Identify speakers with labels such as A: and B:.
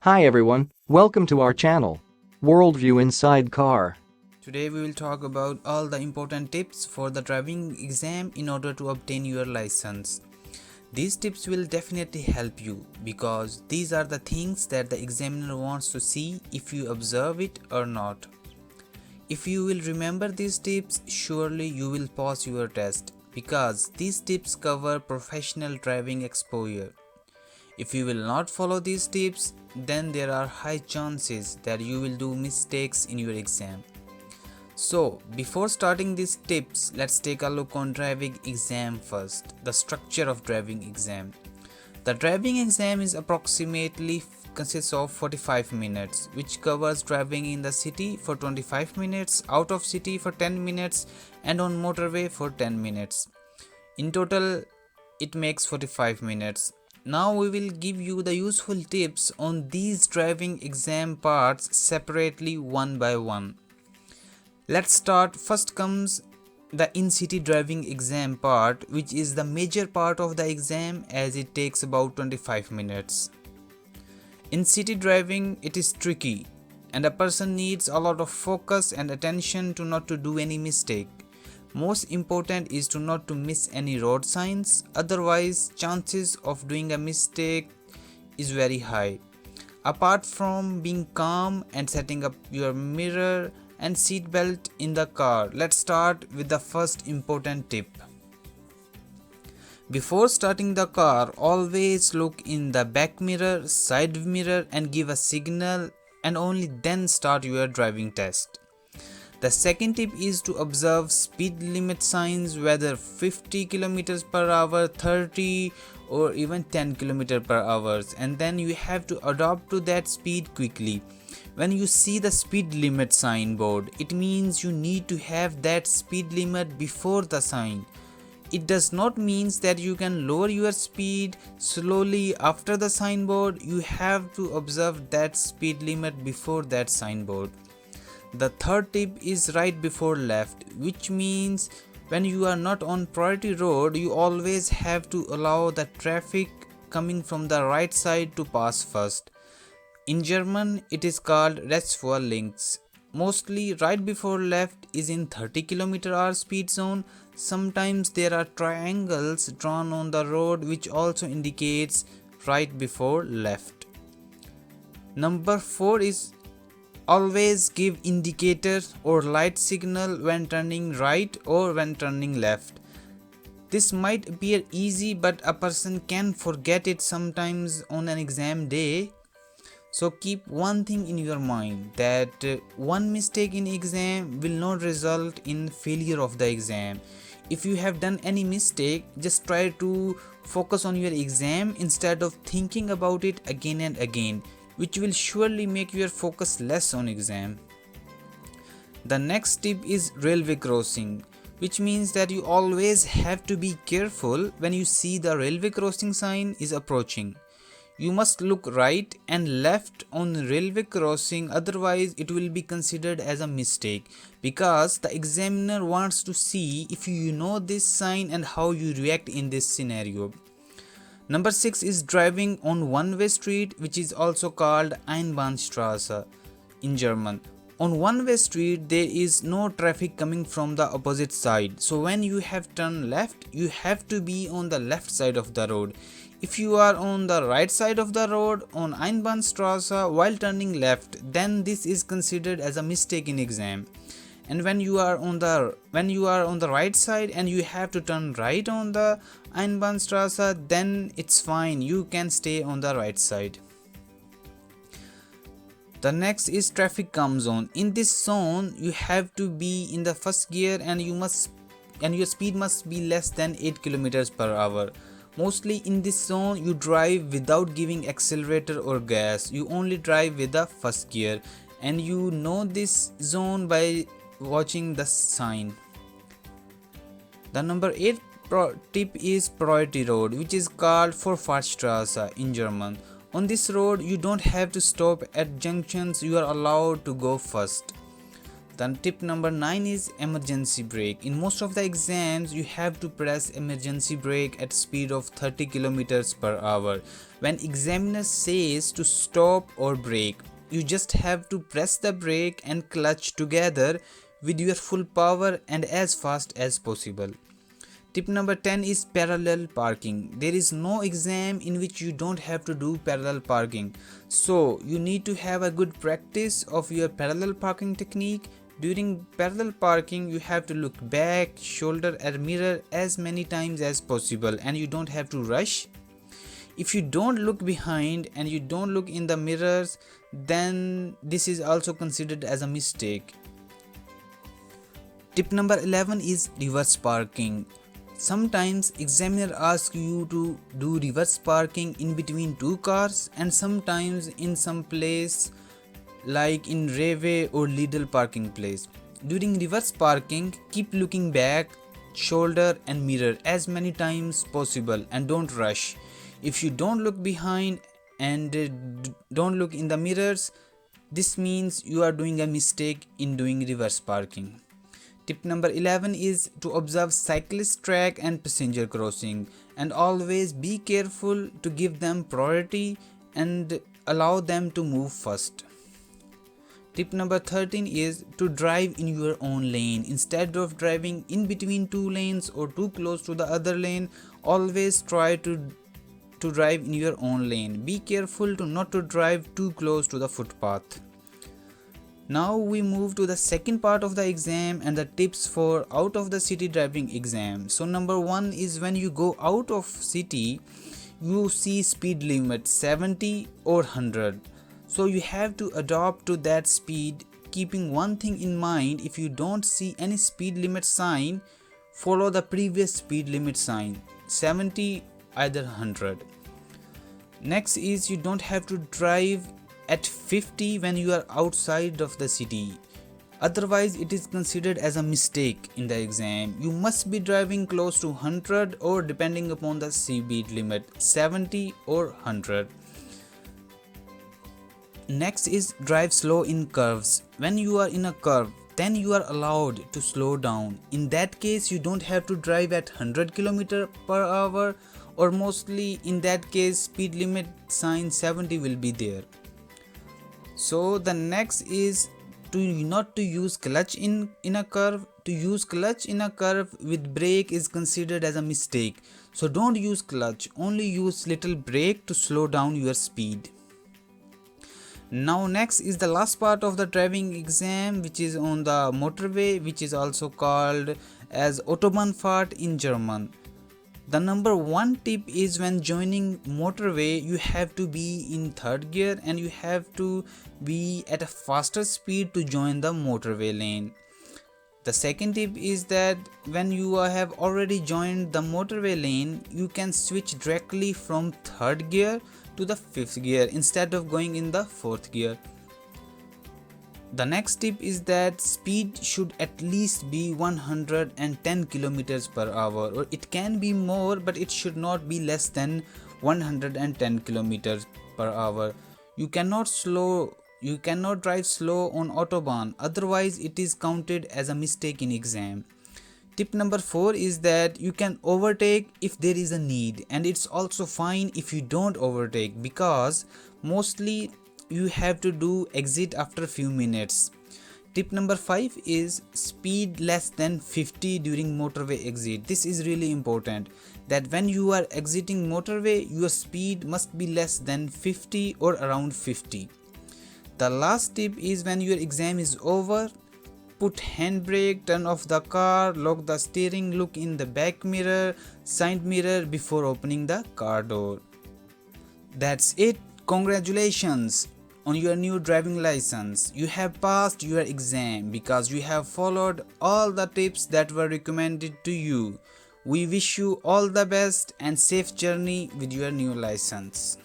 A: Hi everyone, welcome to our channel, Worldview Inside Car.
B: Today we will talk about all the important tips for the driving exam in order to obtain your license. These tips will definitely help you because these are the things that the examiner wants to see if you observe it or not. If you will remember these tips, surely you will pass your test because these tips cover professional driving exposure. If you will not follow these tips, then there are high chances that you will do mistakes in your exam. So, before starting these tips, let's take a look on driving exam first. The structure of driving exam. The driving exam is approximately consists of 45 minutes, which covers driving in the city for 25 minutes, out of city for 10 minutes, and on motorway for 10 minutes. In total, it makes 45 minutes. Now we will give you the useful tips on these driving exam parts separately one by one. Let's start. First comes the in-city driving exam part, which is the major part of the exam as it takes about 25 minutes. In city driving, it is tricky and a person needs a lot of focus and attention to not to do any mistake. Most important is to not to miss any road signs, otherwise chances of doing a mistake is very high. Apart from being calm and setting up your mirror and seat belt in the car, let's start with the first important tip. Before starting the car, always look in the back mirror, side mirror and give a signal, and only then start your driving test. The second tip is to observe speed limit signs, whether 50 km per hour, 30 or even 10 km per hour, and then you have to adapt to that speed quickly. When you see the speed limit sign board, it means you need to have that speed limit before the sign. It does not mean that you can lower your speed slowly after the signboard. You have to observe that speed limit before that signboard. The third tip is right before left, which means when you are not on priority road, you always have to allow the traffic coming from the right side to pass first. In German, it is called rechts vor links. Mostly right before left is in 30 km/h speed zone. Sometimes there are triangles drawn on the road which also indicates right before left. Number 4 is always give indicator or light signal when turning right or when turning left. This might appear easy, but a person can forget it sometimes on an exam day. So keep one thing in your mind, that one mistake in exam will not result in failure of the exam. If you have done any mistake, just try to focus on your exam instead of thinking about it again and again, which will surely make your focus less on exam. The next tip is railway crossing, which means that you always have to be careful when you see the railway crossing sign is approaching. You must look right and left on the railway crossing, otherwise it will be considered as a mistake because the examiner wants to see if you know this sign and how you react in this scenario. Number 6 is driving on one-way street, which is also called Einbahnstraße in German. On one-way street, there is no traffic coming from the opposite side. So when you have turned left, you have to be on the left side of the road. If you are on the right side of the road on Einbahnstraße while turning left, then this is considered as a mistake in exam. And when you are on the right side and you have to turn right on the Einbahnstraße, then it's fine, you can stay on the right side. The next is traffic calm zone. In this zone, you have to be in the first gear and your speed must be less than 8 km per hour. Mostly in this zone, you drive without giving accelerator or gas. You only drive with the first gear, and you know this zone by watching the sign. The number 8 tip is priority road, which is called Vorfahrtsstraße in German. On this road, you don't have to stop at junctions, you are allowed to go first. Then tip number 9 is emergency brake. In most of the exams, you have to press emergency brake at speed of 30 kilometers per hour. When examiner says to stop or brake, you just have to press the brake and clutch together with your full power and as fast as possible. Tip number 10 is parallel parking. There is no exam in which you don't have to do parallel parking. So you need to have a good practice of your parallel parking technique. During parallel parking, you have to look back, shoulder or mirror as many times as possible, and you don't have to rush. If you don't look behind and you don't look in the mirrors, then this is also considered as a mistake. Tip number 11 is reverse parking. Sometimes examiner asks you to do reverse parking in between two cars, and sometimes in some place like in railway or Lidl parking place. During reverse parking, keep looking back, shoulder and mirror as many times possible and don't rush. If you don't look behind and don't look in the mirrors, this means you are doing a mistake in doing reverse parking. Tip number 11 is to observe cyclist track and passenger crossing, and always be careful to give them priority and allow them to move first. Tip number 13 is to drive in your own lane. Instead of driving in between two lanes or too close to the other lane, always try to drive in your own lane. Be careful not to drive too close to the footpath. Now we move to the second part of the exam and the tips for out of the city driving exam. So number 1 is when you go out of city, you see speed limit 70 or 100. So you have to adopt to that speed, keeping one thing in mind: if you don't see any speed limit sign, follow the previous speed limit sign, 70 either 100. Next is you don't have to drive at 50 when you are outside of the city. Otherwise it is considered as a mistake in the exam. You must be driving close to 100 or depending upon the speed limit 70 or 100. Next is drive slow in curves. When you are in a curve, then you are allowed to slow down. In that case you don't have to drive at 100 km per hour, or mostly in that case speed limit sign 70 will be there. So the next is not to use clutch in a curve. To use clutch in a curve with brake is considered as a mistake. So don't use clutch, only use little brake to slow down your speed. Now next is the last part of the driving exam, which is on the motorway, which is also called as Autobahnfahrt in German. The number 1 tip is when joining motorway, you have to be in third gear and you have to be at a faster speed to join the motorway lane. The second tip is that when you have already joined the motorway lane, you can switch directly from third gear to the 5th gear instead of going in the 4th gear. The next tip is that speed should at least be 110 km per hour, or it can be more, but it should not be less than 110 km per hour. You cannot drive slow on Autobahn, otherwise it is counted as a mistake in exam. Tip number 4 is that you can overtake if there is a need, and it's also fine if you don't overtake, because mostly you have to do exit after few minutes. Tip number 5 is speed less than 50 during motorway exit. This is really important, that when you are exiting motorway, your speed must be less than 50 or around 50. The last tip is when your exam is over, put handbrake, turn off the car, lock the steering, look in the back mirror, side mirror before opening the car door. That's it. Congratulations on your new driving license. You have passed your exam because you have followed all the tips that were recommended to you. We wish you all the best and safe journey with your new license.